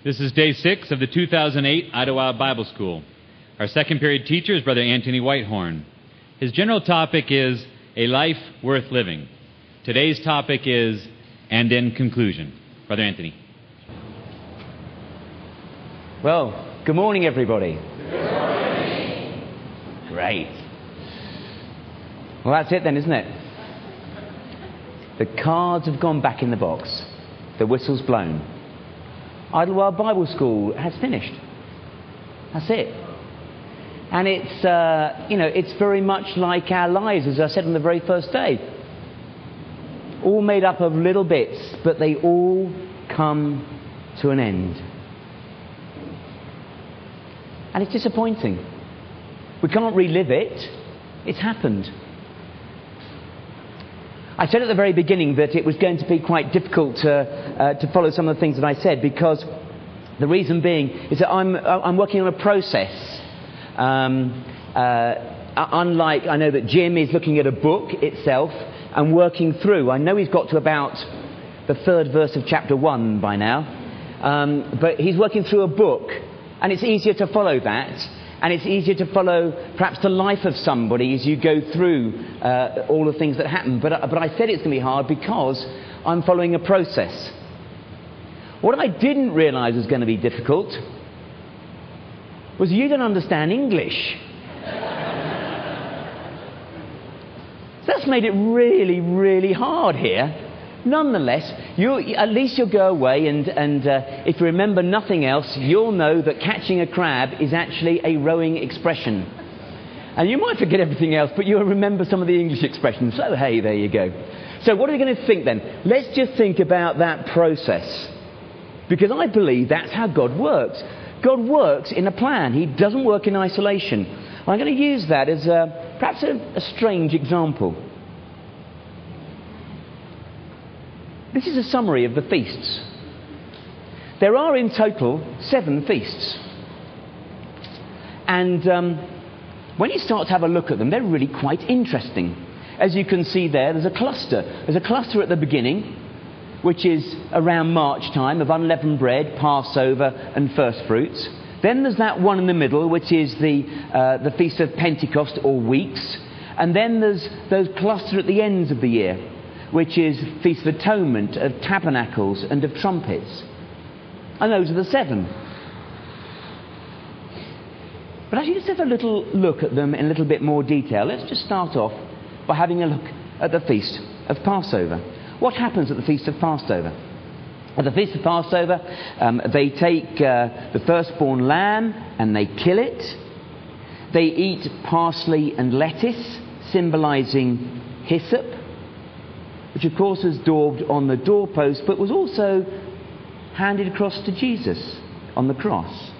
This is day 6 of the 2008 Idlewild Bible School. Our second period teacher is Brother Anthony Whitehorn. His general topic is A Life Worth Living. Today's topic is And in Conclusion. Brother Anthony. Well, good morning, everybody. Good morning. Great. Well, that's it then, isn't it? The cards have gone back in the box. The whistle's blown. Idlewild Bible School has finished. That's it. And it's very much like our lives, as I said on the very first day. All made up of little bits, but they all come to an end. And it's disappointing. We can't relive it. It's happened. I said at the very beginning that it was going to be quite difficult to follow some of the things that I said, because the reason being is that I'm working on a process. Unlike, I know that Jim is looking at a book itself and working through. I know he's got to about the 3rd verse of chapter 1 by now. But he's working through a book, and it's easier to follow that. And it's easier to follow perhaps the life of somebody as you go through all the things that happen. But I said it's going to be hard because I'm following a process. What I didn't realise was going to be difficult was you don't understand English. That's made it really, really hard here. Nonetheless, at least you'll go away and if you remember nothing else, you'll know that catching a crab is actually a rowing expression. And you might forget everything else, but you'll remember some of the English expressions. So, hey, there you go. So what are we going to think then? Let's just think about that process. Because I believe that's how God works. God works in a plan. He doesn't work in isolation. I'm going to use that as perhaps a strange example. This is a summary of the feasts. There are in total 7 feasts. And when you start to have a look at them, they're really quite interesting. As you can see there, there's a cluster. There's a cluster at the beginning, which is around March time, of unleavened bread, Passover and first fruits. Then there's that one in the middle, which is the Feast of Pentecost, or weeks. And then there's those cluster at the ends of the year, which is Feast of Atonement, of Tabernacles and of Trumpets. And those are the 7. But actually, let's have a little look at them in a little bit more detail. Let's just start off by having a look at the Feast of Passover. What happens at the Feast of Passover? At the Feast of Passover, they take the firstborn lamb and they kill it. They eat parsley and lettuce, symbolising hyssop, which of course was daubed on the doorpost, but was also handed across to Jesus on the cross.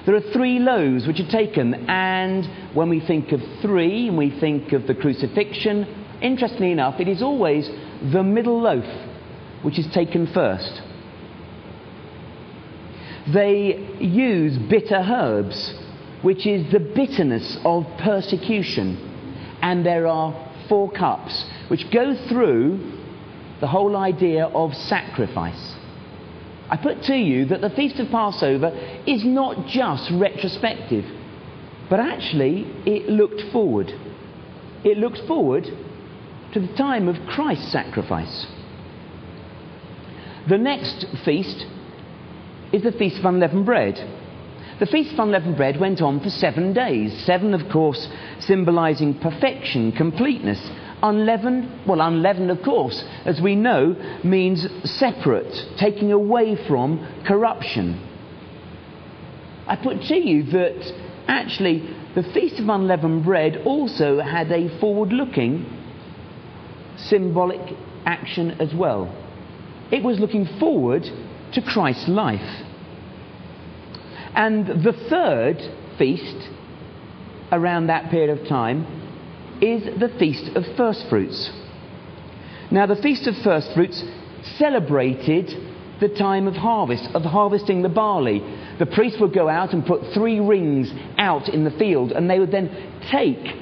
There are 3 loaves which are taken, and when we think of 3 and we think of the crucifixion, interestingly enough, it is always the middle loaf which is taken first. They use bitter herbs, which is the bitterness of persecution, and there are 4 cups which go through the whole idea of sacrifice. I put to you that the Feast of Passover is not just retrospective, but actually it looked forward. It looked forward to the time of Christ's sacrifice. The next feast is the Feast of Unleavened Bread. The Feast of Unleavened Bread went on for 7 days. 7, of course, symbolising perfection, completeness. Unleavened, of course, as we know, means separate, taking away from corruption. I put to you that actually the Feast of Unleavened Bread also had a forward-looking symbolic action as well. It was looking forward to Christ's life. And the 3rd feast around that period of time is the Feast of First Fruits. Now, the Feast of First Fruits celebrated the time of harvest, of harvesting the barley. The priests would go out and put 3 rings out in the field, and they would then take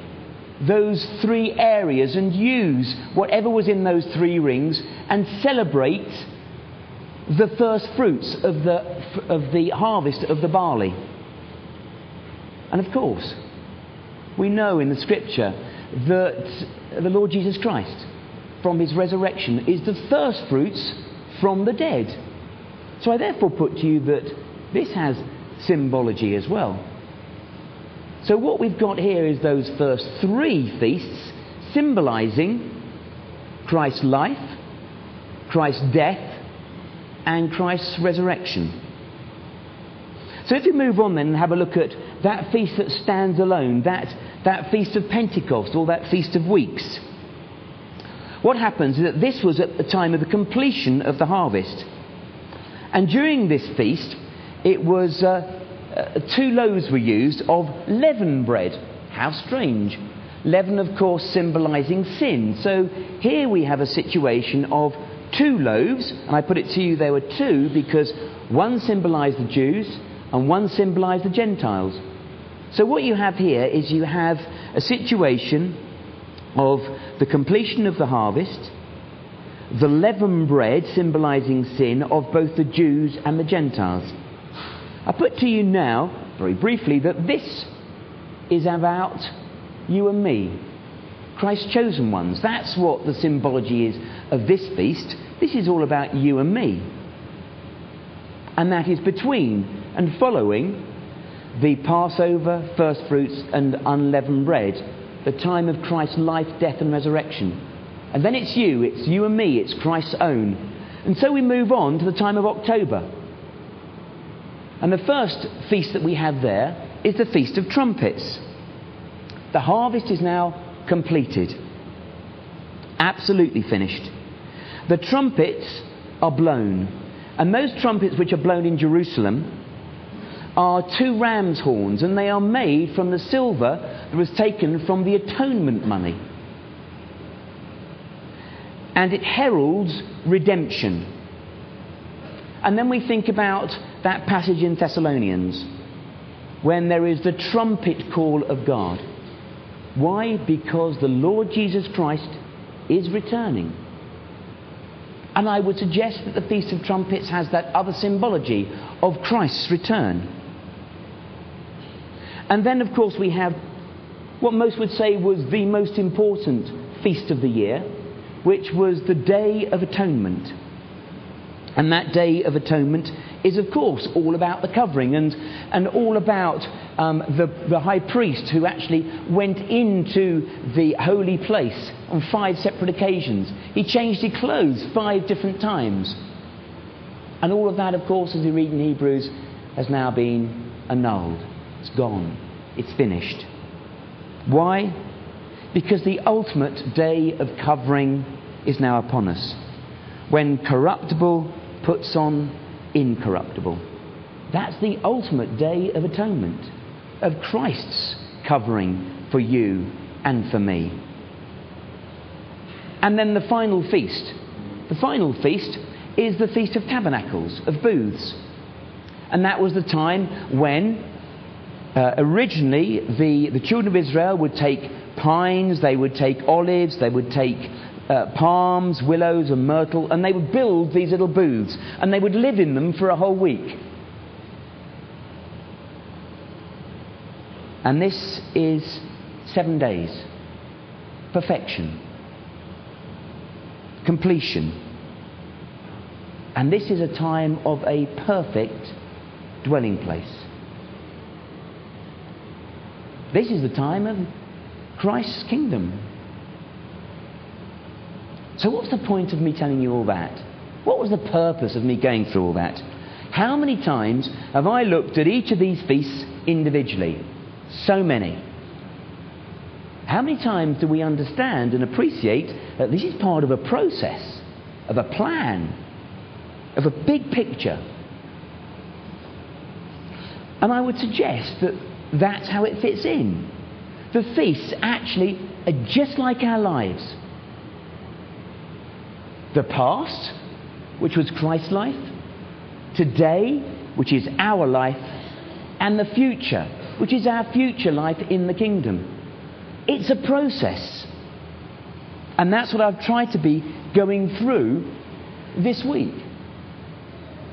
those 3 areas and use whatever was in those 3 rings and celebrate the first fruits of the harvest of the barley. And of course, we know in the Scripture that the Lord Jesus Christ, from his resurrection, is the first fruits from the dead. So I therefore put to you that this has symbology as well. So what we've got here is those first three feasts symbolising Christ's life, Christ's death, and Christ's resurrection. So if we move on then and have a look at that feast that stands alone, that feast of Pentecost, or that Feast of Weeks. What happens is that this was at the time of the completion of the harvest. And during this feast, it was 2 loaves were used of leavened bread. How strange. Leaven, of course, symbolising sin. So here we have a situation of 2 loaves, and I put it to you there were 2 because one symbolised the Jews and one symbolised the Gentiles. So what you have here is you have a situation of the completion of the harvest, the leavened bread symbolising sin of both the Jews and the Gentiles. I put to you now, very briefly, that this is about you and me, Christ's chosen ones. That's what the symbology is of this feast. This is all about you and me. And that is between and following the Passover, first fruits and unleavened bread, the time of Christ's life, death and resurrection. And then it's you and me, it's Christ's own. And so we move on to the time of October. And the first feast that we have there is the Feast of Trumpets. The harvest is now completed. Absolutely finished. The trumpets are blown. And those trumpets which are blown in Jerusalem are 2 ram's horns, and they are made from the silver that was taken from the atonement money. And it heralds redemption. And then we think about that passage in Thessalonians when there is the trumpet call of God. Why? Because the Lord Jesus Christ is returning. And I would suggest that the Feast of Trumpets has that other symbology of Christ's return. And then, of course, we have what most would say was the most important feast of the year, which was the Day of Atonement. And that Day of Atonement is, of course, all about the covering and all about the high priest who actually went into the holy place on 5 separate occasions. He changed his clothes 5 different times. And all of that, of course, as we read in Hebrews, has now been annulled. It's gone. It's finished. Why? Because the ultimate day of covering is now upon us, when corruptible puts on incorruptible. That's the ultimate day of atonement, of Christ's covering for you and for me. And then the final feast. The final feast is the Feast of Tabernacles, of Booths. And that was the time when originally the children of Israel would take pines, they would take olives, they would take palms, willows and myrtle, and they would build these little booths, and they would live in them for a whole week. And this is 7 days. Perfection. Completion. And this is a time of a perfect dwelling place. This is the time of Christ's kingdom. So what's the point of me telling you all that? What was the purpose of me going through all that? How many times have I looked at each of these feasts individually? So many. How many times do we understand and appreciate that this is part of a process, of a plan, of a big picture? And I would suggest that that's how it fits in. The feasts actually are just like our lives. The past, which was Christ's life, today, which is our life, and the future, which is our future life in the kingdom. It's a process. And that's what I've tried to be going through this week.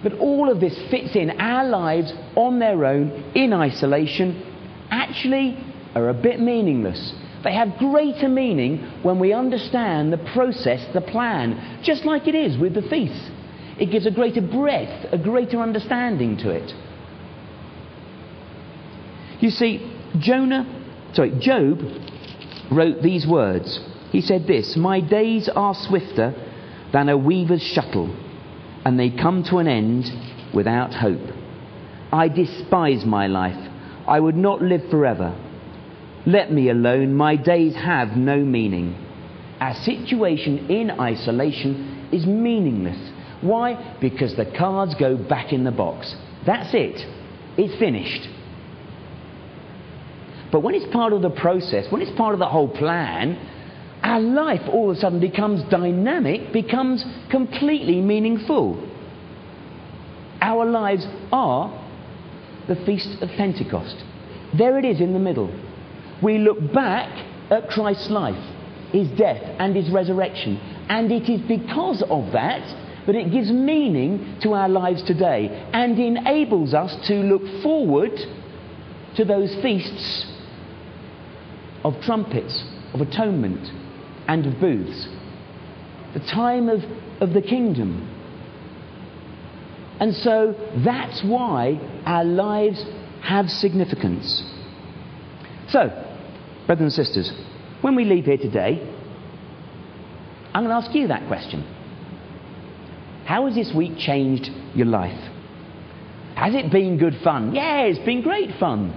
But all of this fits in. Our lives on their own, in isolation, actually are a bit meaningless. They have greater meaning when we understand the process, the plan, just like it is with the feasts. It gives a greater breadth, a greater understanding to it. You see, Job wrote these words. He said this, "My days are swifter than a weaver's shuttle, and they come to an end without hope. I despise my life. I would not live forever. Let me alone. My days have no meaning." Our situation in isolation is meaningless. Why? Because the cards go back in the box. That's it. It's finished. But when it's part of the process, when it's part of the whole plan, our life all of a sudden becomes dynamic, becomes completely meaningful. Our lives are the Feast of Pentecost. There it is in the middle. We look back at Christ's life, his death and his resurrection. And it is because of that that it gives meaning to our lives today and enables us to look forward to those feasts of trumpets, of atonement and of booths. The time of the kingdom. And so that's why our lives have significance. So, brothers and sisters, when we leave here today, I'm going to ask you that question. How has this week changed your life? Has it been good fun? Yeah, it's been great fun.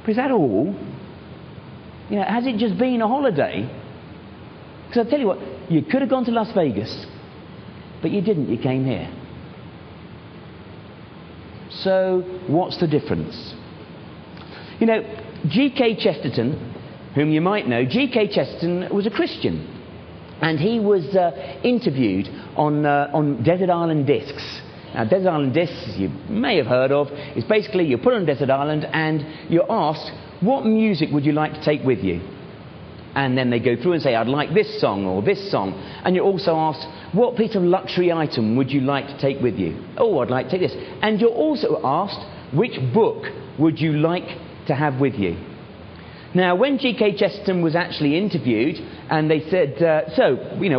But is that all? You know, has it just been a holiday? Because I'll tell you what, you could have gone to Las Vegas, but you didn't, you came here. So, what's the difference? You know, G.K. Chesterton, whom you might know, G.K. Chesterton was a Christian. And he was interviewed on Desert Island Discs. Now, Desert Island Discs, you may have heard of, is basically you put on Desert Island and you're asked, what music would you like to take with you? And then they go through and say, I'd like this song or this song. And you're also asked, what piece of luxury item would you like to take with you? Oh, I'd like to take this. And you're also asked, which book would you like to have with you? Now, when G.K. Chesterton was actually interviewed, and they said,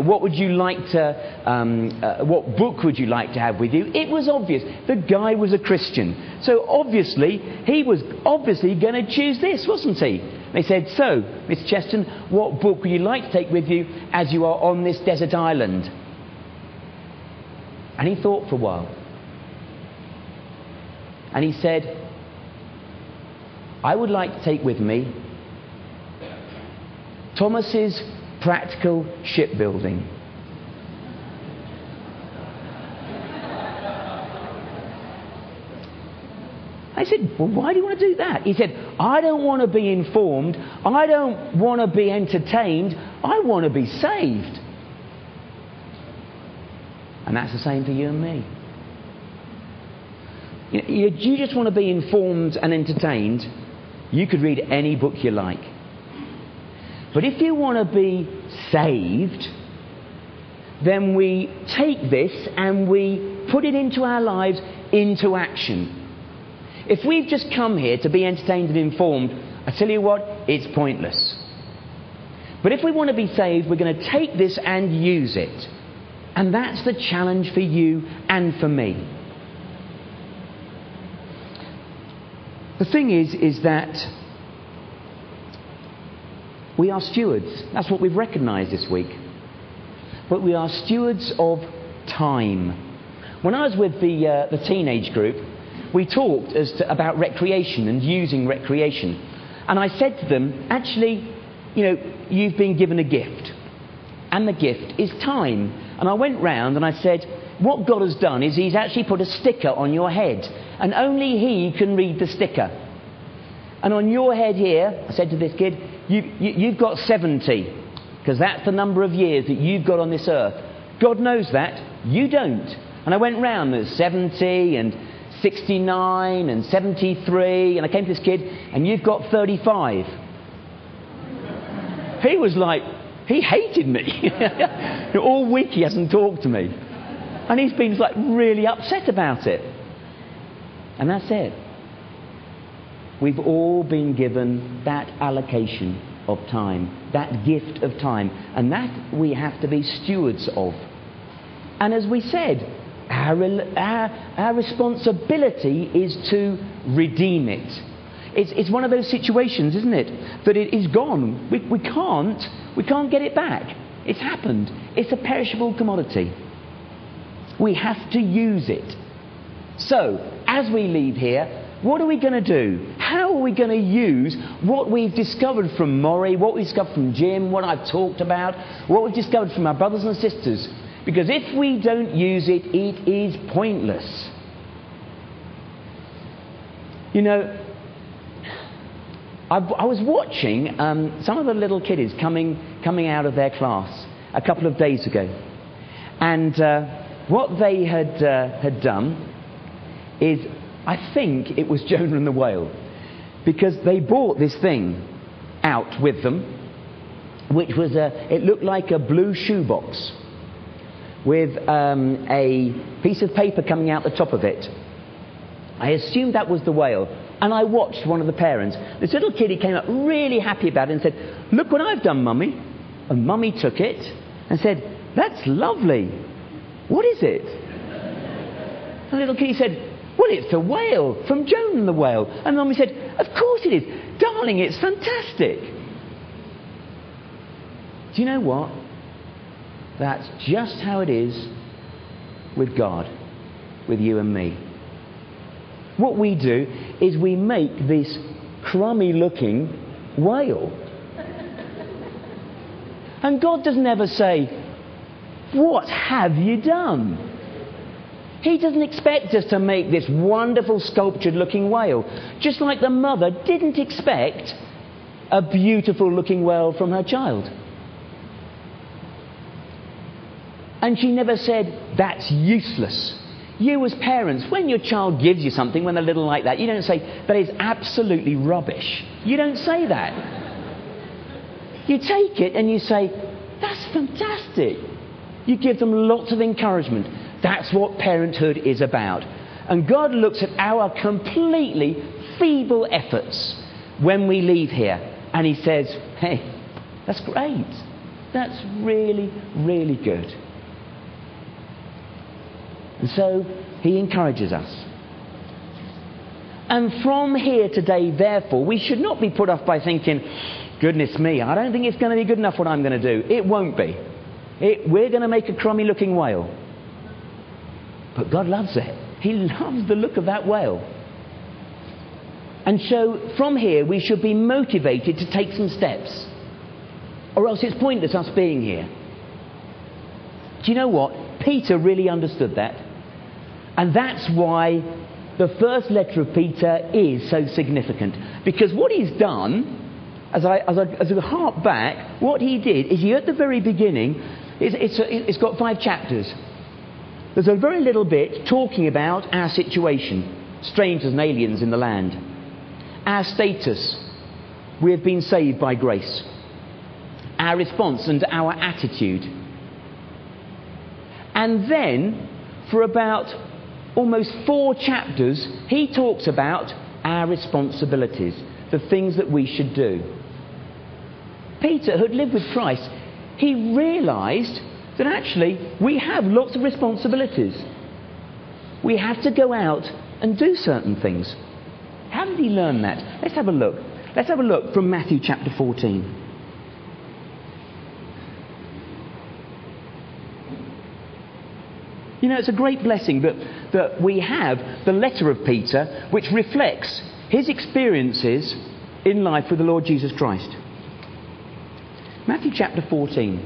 what would you like to, what book would you like to have with you? It was obvious. The guy was a Christian. So obviously, he was obviously going to choose this, wasn't he? They said, so, Mr. Chesterton, what book would you like to take with you as you are on this desert island? And he thought for a while. And he said, I would like to take with me Thomas's Practical Shipbuilding. I said, well, why do you want to do that? He said, I don't want to be informed. I don't want to be entertained. I want to be saved. And that's the same for you and me. You just want to be informed and entertained. You could read any book you like. But if you want to be saved, then we take this and we put it into our lives, into action. If we've just come here to be entertained and informed, I tell you what, it's pointless. But if we want to be saved, we're going to take this and use it. And that's the challenge for you and for me. The thing is that we are stewards. That's what we've recognised this week. But we are stewards of time. When I was with the teenage group, we talked about recreation and using recreation. And I said to them, actually, you've been given a gift. And the gift is time. And I went round and I said, what God has done is he's actually put a sticker on your head. And only he can read the sticker. And on your head here, I said to this kid, you've got 70. Because that's the number of years that you've got on this earth. God knows that. You don't. And I went round, there's 70 and 69 and 73. And I came to this kid, and you've got 35. He was like, he hated me. All week he hasn't talked to me. And he's been like really upset about it. And that's it. We've all been given that allocation of time, that gift of time, and that we have to be stewards of. And as we said, our responsibility is to redeem it. It's one of those situations, isn't it, that it is gone. We can't get it back. It's happened. It's a perishable commodity. We have to use it. So, as we leave here, what are we going to do? How are we going to use what we've discovered from Maury, what we've discovered from Jim, what I've talked about, what we've discovered from our brothers and sisters? Because if we don't use it, it is pointless. You know, I was watching some of the little kiddies coming out of their class a couple of days ago. And what they had done is, I think it was Jonah and the whale, because they brought this thing out with them, which was it looked like a blue shoebox with a piece of paper coming out the top of it. I assumed that was the whale, and I watched one of the parents. This little kiddie came up really happy about it and said, "Look what I've done, Mummy." And Mummy took it and said, "That's lovely. What is it?" The little kiddie said, "Well, it's a whale from Jonah and the whale." And Mummy said, "Of course it is. Darling, it's fantastic." Do you know what? That's just how it is with God, with you and me. What we do is we make this crummy looking whale. And God doesn't ever say, "What have you done?" He doesn't expect us to make this wonderful sculptured looking whale. Just like the mother didn't expect a beautiful looking whale from her child. And she never said, "That's useless." You as parents, when your child gives you something, when they're little like that, you don't say, "That is absolutely rubbish." You don't say that. You take it and you say, "That's fantastic." You give them lots of encouragement. That's what parenthood is about. And God looks at our completely feeble efforts when we leave here, and He says, "Hey, that's great. That's really, really good." And so He encourages us. And from here today, therefore, we should not be put off by thinking, "Goodness me, I don't think it's going to be good enough what I'm going to do." It won't be. We're going to make a crummy looking whale. But God loves it. He loves the look of that whale. And so from here we should be motivated to take some steps, or else it's pointless us being here. Do you know what? Peter really understood that. And that's why the first letter of Peter is so significant. Because what he's done, as I hark back, what he did is at the very beginning, it's got 5 chapters. There's a very little bit talking about our situation, strangers and aliens in the land. Our status, we have been saved by grace. Our response and our attitude. And then, for about almost 4 chapters, he talks about our responsibilities, the things that we should do. Peter, who had lived with Christ, he realised that actually we have lots of responsibilities. We have to go out and do certain things. How did he learn that? Let's have a look. Let's have a look from Matthew chapter 14. You know, it's a great blessing that we have the letter of Peter, which reflects his experiences in life with the Lord Jesus Christ. Matthew chapter 14.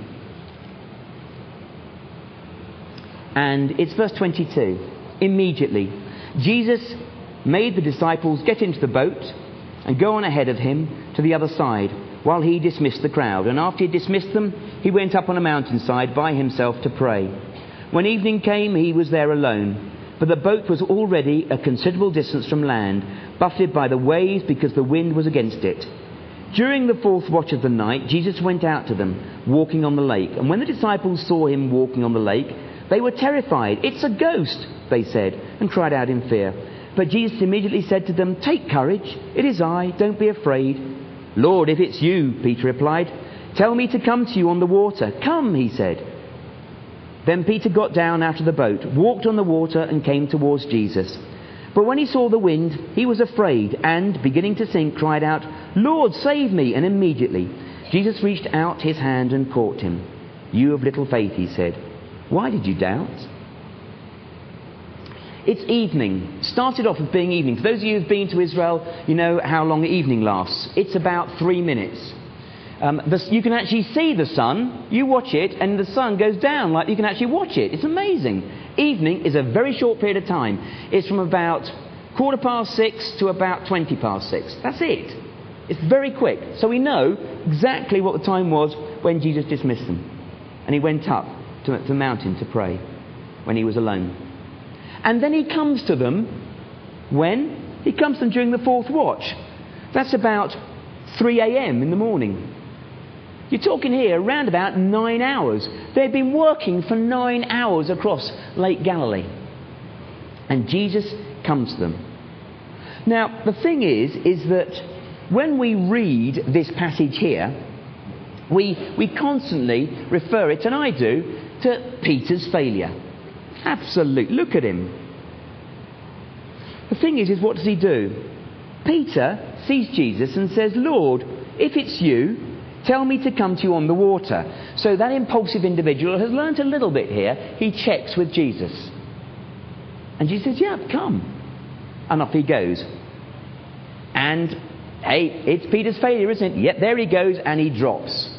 And it's verse 22. Immediately, Jesus made the disciples get into the boat and go on ahead of him to the other side, while he dismissed the crowd. And after he dismissed them, he went up on a mountainside by himself to pray. When evening came, he was there alone, but the boat was already a considerable distance from land, buffeted by the waves because the wind was against it. During the 4th watch of the night, Jesus went out to them, walking on the lake. And when the disciples saw him walking on the lake, They were terrified. "It's a ghost," they said, and cried out in fear. But Jesus immediately said to them, "Take courage, it is I, don't be afraid." "Lord, if it's you," Peter replied, "tell me to come to you on the water." "Come," he said. Then Peter got down out of the boat, walked on the water, and came towards Jesus. But when he saw the wind, he was afraid, and, beginning to sink, cried out, "Lord, save me!" And immediately Jesus reached out his hand and caught him. "You of little faith," he said, "why did you doubt?" It's evening. Started off with being evening. For those of you who've been to Israel, you know how long evening lasts. It's about 3 minutes. You can actually see the sun. You watch it, and the sun goes down. Like you can actually watch it. It's amazing. Evening is a very short period of time. It's from about 6:15 to about 6:20. That's it. It's very quick. So we know exactly what the time was when Jesus dismissed them. And he went up to the mountain to pray when he was alone. And then he comes to them when? He comes to them during the fourth watch. That's about 3 a.m. in the morning. You're talking here around about 9 hours. They've been working for 9 hours across Lake Galilee. And Jesus comes to them. Now, the thing is that when we read this passage here, we constantly refer it, and I do, to Peter's failure. Absolutely. Look at him. The thing is what does he do? Peter sees Jesus and says, "Lord, if it's you, tell me to come to you on the water." So that impulsive individual has learnt a little bit here. He checks with Jesus. And Jesus says, "Yeah, come." And off he goes. And, hey, it's Peter's failure, isn't it? Yep, there he goes, and he drops.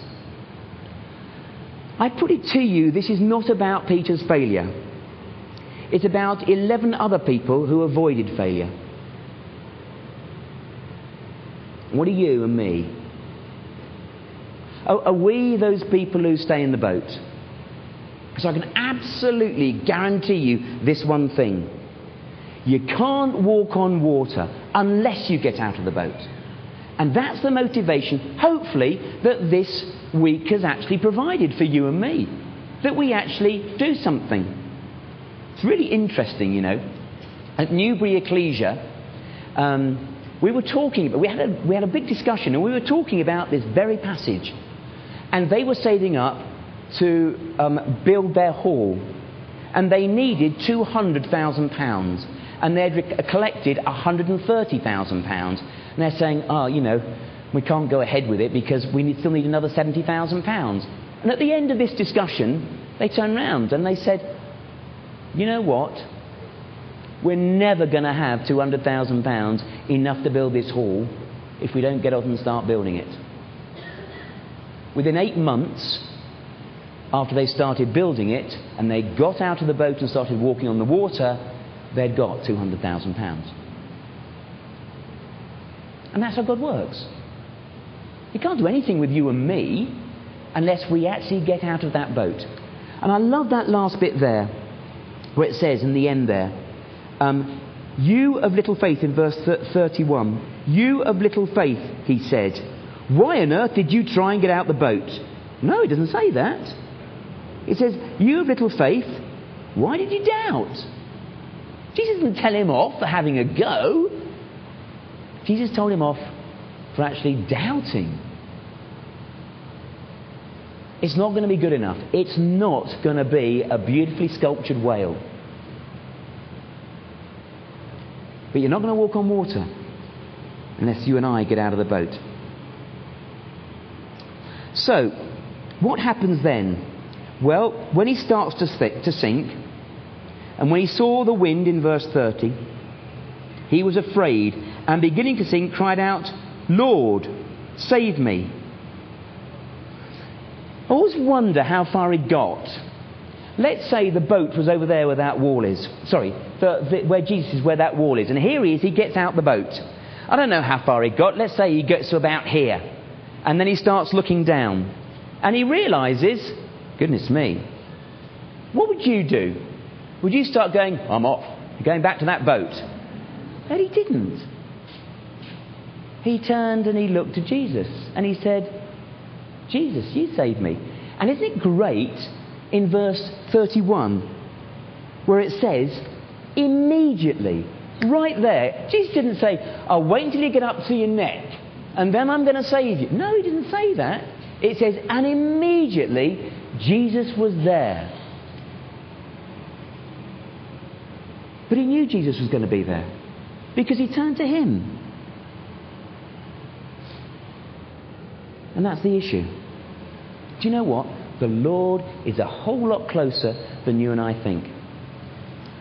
I put it to you, this is not about Peter's failure. It's about 11 other people who avoided failure. What are you and me? Are we those people who stay in the boat? Because I can absolutely guarantee you this one thing. You can't walk on water unless you get out of the boat. And that's the motivation, hopefully, that this week has actually provided for you and me. That we actually do something. It's really interesting, you know. At Newbury Ecclesia, we had a big discussion, and we were talking about this very passage. And they were saving up to build their hall. And they needed £200,000. And they'd collected £130,000. And they're saying, we can't go ahead with it because we still need another £70,000. And at the end of this discussion, they turned round and they said, "You know what? We're never going to have £200,000 enough to build this hall if we don't get off and start building it." Within 8 months, after they started building it, and they got out of the boat and started walking on the water, they'd got £200,000. And that's how God works. He can't do anything with you and me unless we actually get out of that boat. And I love that last bit there, where it says in the end there, "You of little faith," in verse 31, "You of little faith," he said, "why on earth did you try and get out the boat?" No, it doesn't say that. It says, "You of little faith, why did you doubt?" Jesus didn't tell him off for having a go. Jesus told him off for actually doubting. It's not going to be good enough. It's not going to be a beautifully sculptured whale. But you're not going to walk on water unless you and I get out of the boat. So, what happens then? Well, when he starts to sink, and when he saw the wind in verse 30, he was afraid, and beginning to sink, cried out, "Lord, save me." I always wonder how far he got. Let's say the boat was over there where that wall is. Sorry, where Jesus is, where that wall is. And here he is, he gets out the boat. I don't know how far he got. Let's say he gets to about here. And then he starts looking down. And he realises, goodness me, what would you do? Would you start going, "I'm off, going back to that boat"? But he didn't. He turned and he looked to Jesus. And he said, "Jesus, you saved me." And isn't it great in verse 31 where it says, immediately, right there. Jesus didn't say, I'll wait until you get up to your neck, and then I'm going to save you. No, he didn't say that. It says, and immediately, Jesus was there. But he knew Jesus was going to be there, because he turned to him. And that's the issue. Do you know what? The Lord is a whole lot closer than you and I think.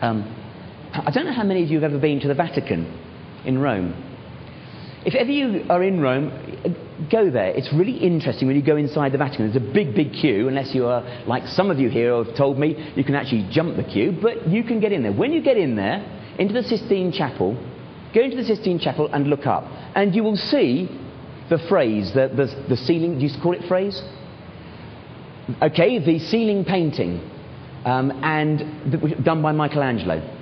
I don't know how many of you have ever been to the Vatican in Rome. If ever you are in Rome, go there. It's really interesting when you go inside the Vatican. There's a big, big queue, unless you are, like some of you here have told me, you can actually jump the queue, but you can get in there. When you get in there, into the Sistine Chapel, go into the Sistine Chapel and look up, and you will see the phrase, the ceiling, do you call it phrase? Okay, the ceiling painting, done by Michelangelo.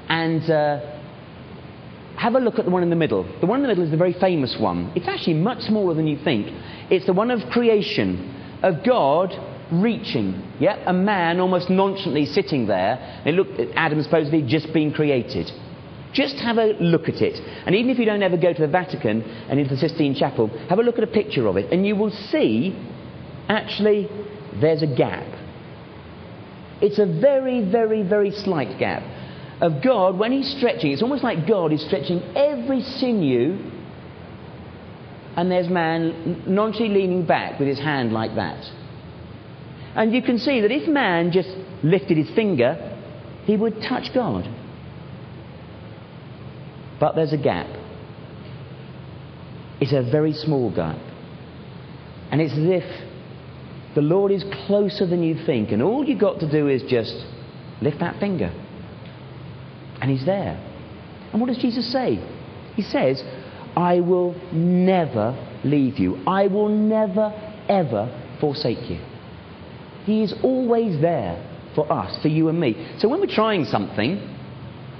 And have a look at the one in the middle. The one in the middle is the very famous one. It's actually much smaller than you think. It's the one of creation, of God reaching, a man almost nonchalantly sitting there. And look at Adam supposedly just been created. Just have a look at it. And even if you don't ever go to the Vatican and into the Sistine Chapel, have a look at a picture of it, and you will see, actually, there's a gap. It's a very, very, very slight gap of God when he's stretching. It's almost like God is stretching every sinew, and there's man nonchalantly leaning back with his hand like that. And you can see that if man just lifted his finger, he would touch God. But there's a gap. It's a very small gap. And it's as if the Lord is closer than you think, and all you've got to do is just lift that finger. And he's there. And what does Jesus say? He says, I will never leave you. I will never, ever forsake you. He is always there for us, for you and me. So when we're trying something,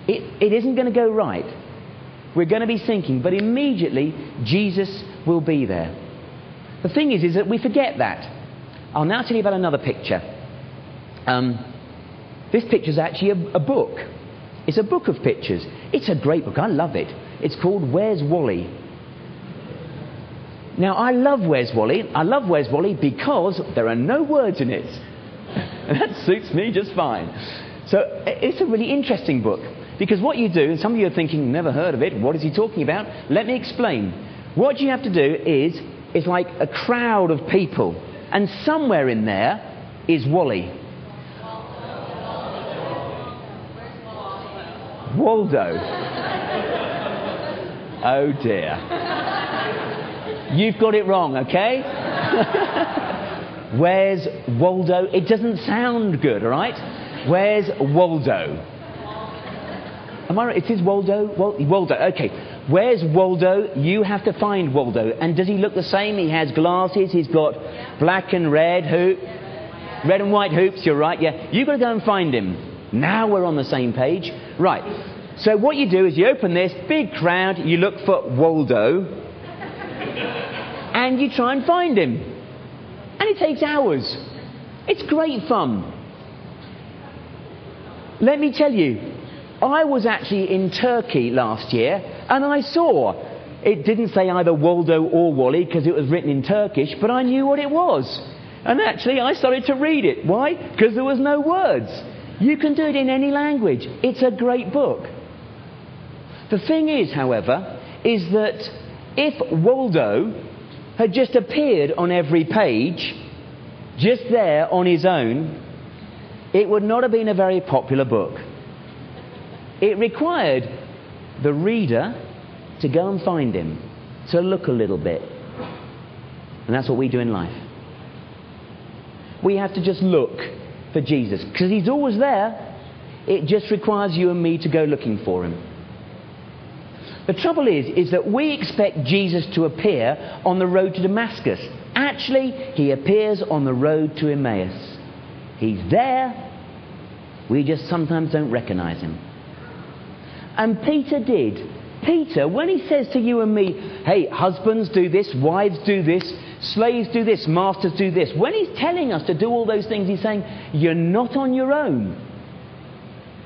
it isn't going to go right. We're going to be sinking, but immediately Jesus will be there. The thing is that we forget that. I'll now tell you about another picture. This picture is actually a book. It's a book of pictures. It's a great book. I love it. It's called Where's Wally? Now, I love Where's Wally. I love Where's Wally because there are no words in it. And that suits me just fine. So it's a really interesting book. Because what you do, and some of you are thinking, never heard of it, what is he talking about? Let me explain. What you have to do is, it's like a crowd of people, and somewhere in there is Wally. Waldo. Oh dear. You've got it wrong, okay? Where's Waldo? It doesn't sound good, all right? Where's Waldo? Am I right? It is Waldo? Waldo, okay. Where's Waldo? You have to find Waldo. And does he look the same? He has glasses. He's got black and red red and white hoops. You're right, yeah. You've got to go and find him. Now we're on the same page. Right. So what you do is you open this big crowd. You look for Waldo. And you try and find him. And it takes hours. It's great fun. Let me tell you, I was actually in Turkey last year, and I saw, it didn't say either Waldo or Wally because it was written in Turkish, but I knew what it was. And actually I started to read it. Why? Because there was no words. You can do it in any language. It's a great book. The thing is, however, is that if Waldo had just appeared on every page, just there on his own, it would not have been a very popular book. It required the reader to go and find him, to look a little bit. And that's what we do in life. We have to just look for Jesus, because he's always there. It just requires you and me to go looking for him. The trouble is that we expect Jesus to appear on the road to Damascus. Actually, he appears on the road to Emmaus. He's there. We just sometimes don't recognize him. And Peter did. Peter, when he says to you and me, hey, husbands do this, wives do this, slaves do this, masters do this. When he's telling us to do all those things, he's saying, you're not on your own.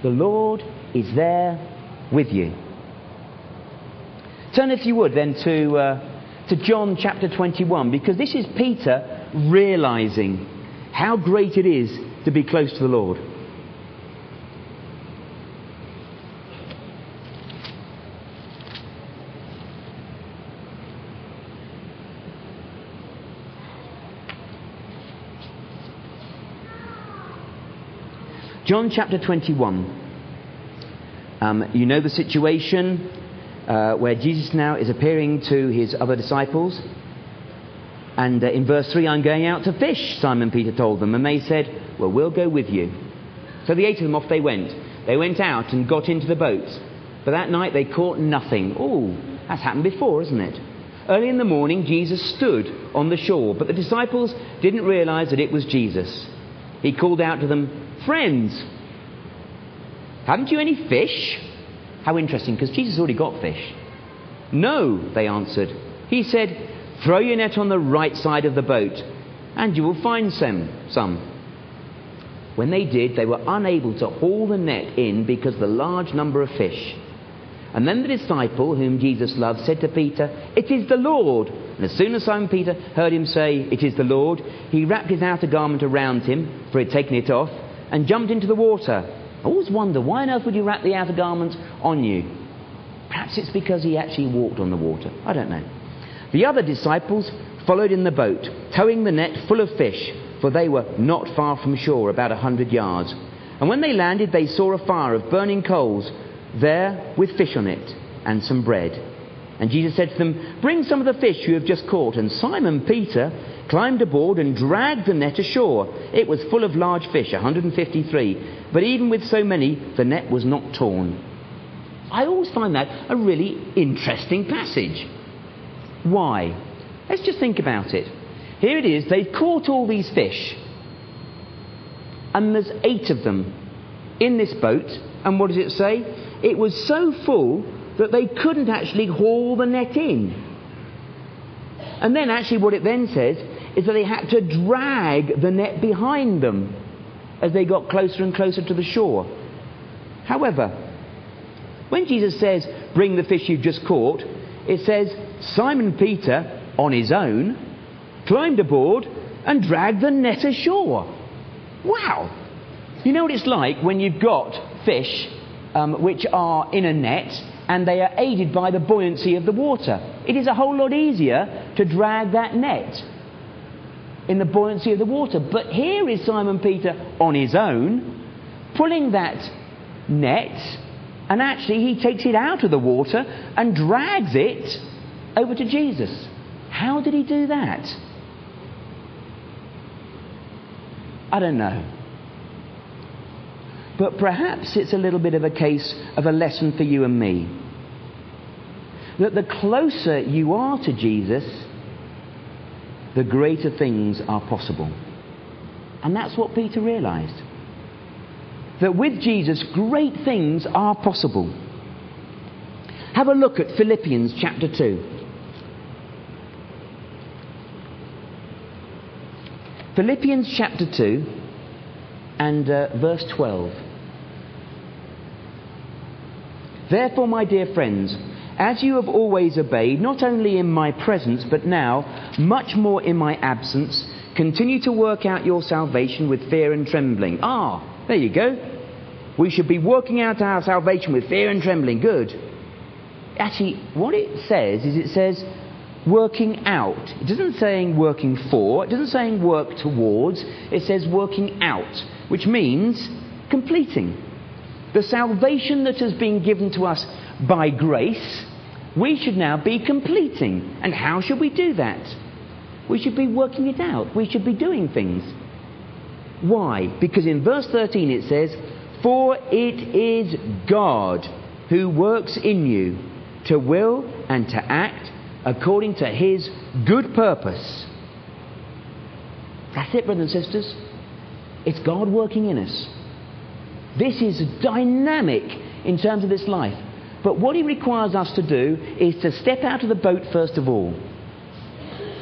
The Lord is there with you. Turn, if you would, then to John chapter 21, because this is Peter realizing how great it is to be close to the Lord. John chapter 21. You know the situation where Jesus now is appearing to his other disciples. And in verse 3, I'm going out to fish, Simon Peter told them. And they said, well, we'll go with you. So the 8 of them, off they went. They went out and got into the boat. But that night they caught nothing. Oh, that's happened before, isn't it? Early in the morning, Jesus stood on the shore. But the disciples didn't realize that it was Jesus. He called out to them, friends, haven't you any fish? How interesting, because Jesus already got fish. No, they answered. He said, throw your net on the right side of the boat, and you will find some. When they did, they were unable to haul the net in because of the large number of fish. And then the disciple, whom Jesus loved, said to Peter, it is the Lord. And as soon as Simon Peter heard him say, it is the Lord, he wrapped his outer garment around him, for he had taken it off, and jumped into the water. I always wonder, why on earth would you wrap the outer garment on you? Perhaps it's because he actually walked on the water. I don't know. The other disciples followed in the boat, towing the net full of fish, for they were not far from shore, about 100 yards. And when they landed, they saw a fire of burning coals there with fish on it and some bread. And Jesus said to them, bring some of the fish you have just caught. And Simon Peter climbed aboard and dragged the net ashore. It was full of large fish, 153. But even with so many, the net was not torn. I always find that a really interesting passage. Why? Let's just think about it. Here it is, they've caught all these fish. And there's 8 of them in this boat. And what does it say? It was so full that they couldn't actually haul the net in. And then actually what it then says is that they had to drag the net behind them as they got closer and closer to the shore. However, when Jesus says, bring the fish you've just caught, it says, Simon Peter, on his own, climbed aboard and dragged the net ashore. Wow! You know what it's like when you've got fish which are in a net and they are aided by the buoyancy of the water. It is a whole lot easier to drag that net in the buoyancy of the water. But here is Simon Peter on his own, pulling that net, and actually he takes it out of the water and drags it over to Jesus. How did he do that? I don't know. But perhaps it's a little bit of a case of a lesson for you and me. That the closer you are to Jesus, the greater things are possible. And that's what Peter realized. That with Jesus, great things are possible. Have a look at Philippians chapter 2. Philippians chapter 2 and verse 12. Therefore, my dear friends, as you have always obeyed, not only in my presence, but now, much more in my absence, continue to work out your salvation with fear and trembling. There you go. We should be working out our salvation with fear and trembling. Good. Actually, what it says is it says working out. It doesn't say working for. It doesn't say work towards. It says working out, which means completing. The salvation that has been given to us by grace, we should now be completing. And how should we do that? We should be working it out. We should be doing things. Why? Because in verse 13 it says, for it is God who works in you to will and to act according to his good purpose. That's it, brothers and sisters. It's God working in us. This is dynamic in terms of this life. But what he requires us to do is to step out of the boat first of all.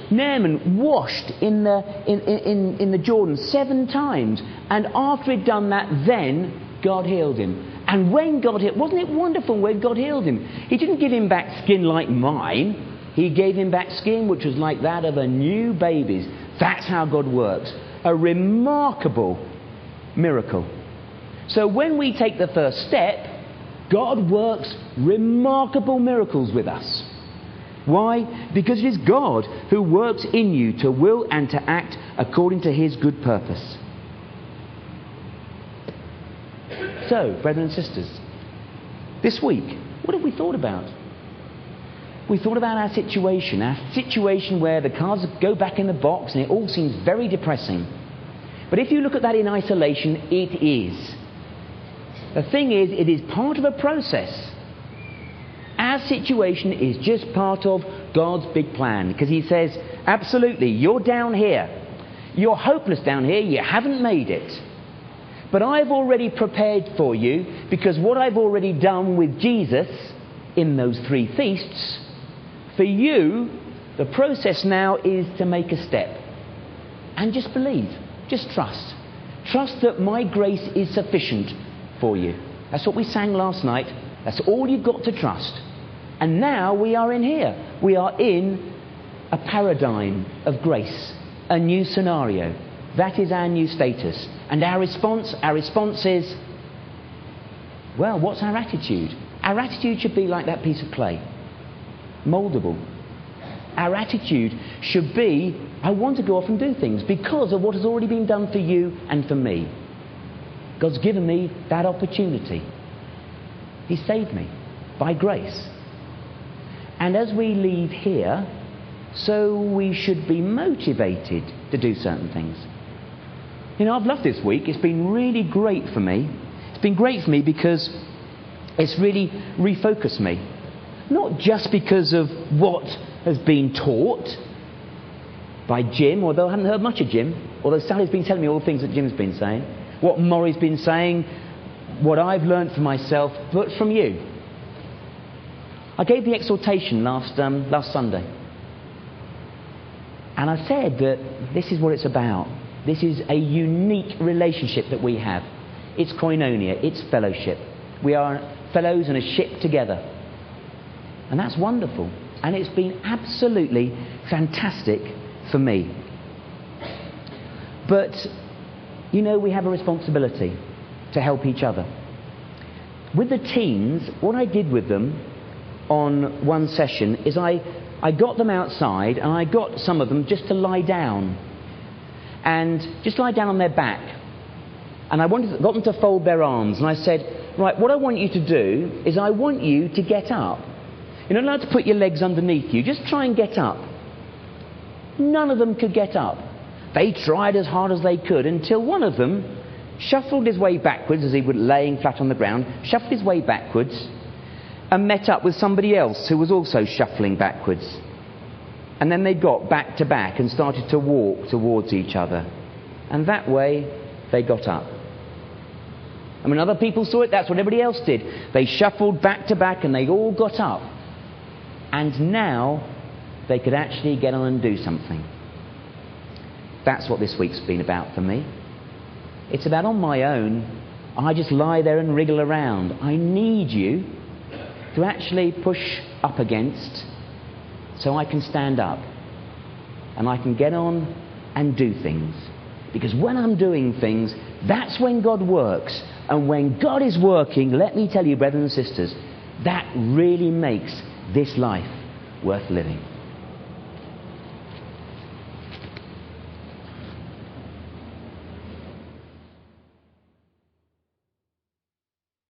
Naaman washed in the Jordan 7 times. And after he'd done that, then God healed him. And when God healed, wasn't it wonderful when God healed him? He didn't give him back skin like mine. He gave him back skin which was like that of a new baby's. That's how God works. A remarkable miracle. So when we take the first step, God works remarkable miracles with us. Why? Because it is God who works in you to will and to act according to his good purpose. So, brethren and sisters, this week, what have we thought about? We thought about our situation where the cards go back in the box and it all seems very depressing. But if you look at that in isolation, it is. The thing is, it is part of a process. Our situation is just part of God's big plan. Because he says, absolutely, you're down here. You're hopeless down here. You haven't made it. But I've already prepared for you, because what I've already done with Jesus in those 3 feasts, for you, the process now is to make a step. And just believe. Just trust. Trust that my grace is sufficient for you. That's what we sang last night. That's all you've got to trust. And now we are in here. We are in a paradigm of grace. A new scenario. That is our new status. And our response is, well, what's our attitude? Our attitude should be like that piece of clay. Mouldable. Our attitude should be, I want to go off and do things because of what has already been done for you and for me. God's given me that opportunity. He saved me by grace. And as we leave here, so we should be motivated to do certain things. You know, I've loved this week. It's been really great for me. It's been great for me because it's really refocused me. Not just because of what has been taught by Jim, although I haven't heard much of Jim, although Sally's been telling me all the things that Jim's been saying, what Maury's been saying, what I've learned for myself, but from you. I gave the exhortation last Sunday. And I said that this is what it's about. This is a unique relationship that we have. It's koinonia, it's fellowship. We are fellows in a ship together. And that's wonderful. And it's been absolutely fantastic for me. But, you know, we have a responsibility to help each other. With the teens, what I did with them on one session is I got them outside and I got some of them just to lie down. And just lie down on their back. And I got them to fold their arms. And I said, right, what I want you to do is I want you to get up. You're not allowed to put your legs underneath you. Just try and get up. None of them could get up. They tried as hard as they could until one of them shuffled his way backwards as he was laying flat on the ground, shuffled his way backwards and met up with somebody else who was also shuffling backwards. And then they got back to back and started to walk towards each other. And that way, they got up. And when other people saw it, that's what everybody else did. They shuffled back to back and they all got up. And now, they could actually get on and do something. That's what this week's been about for me. It's about on my own, I just lie there and wriggle around. I need you to actually push up against so I can stand up and I can get on and do things. Because when I'm doing things, that's when God works. And when God is working, let me tell you, brothers and sisters, that really makes this life worth living.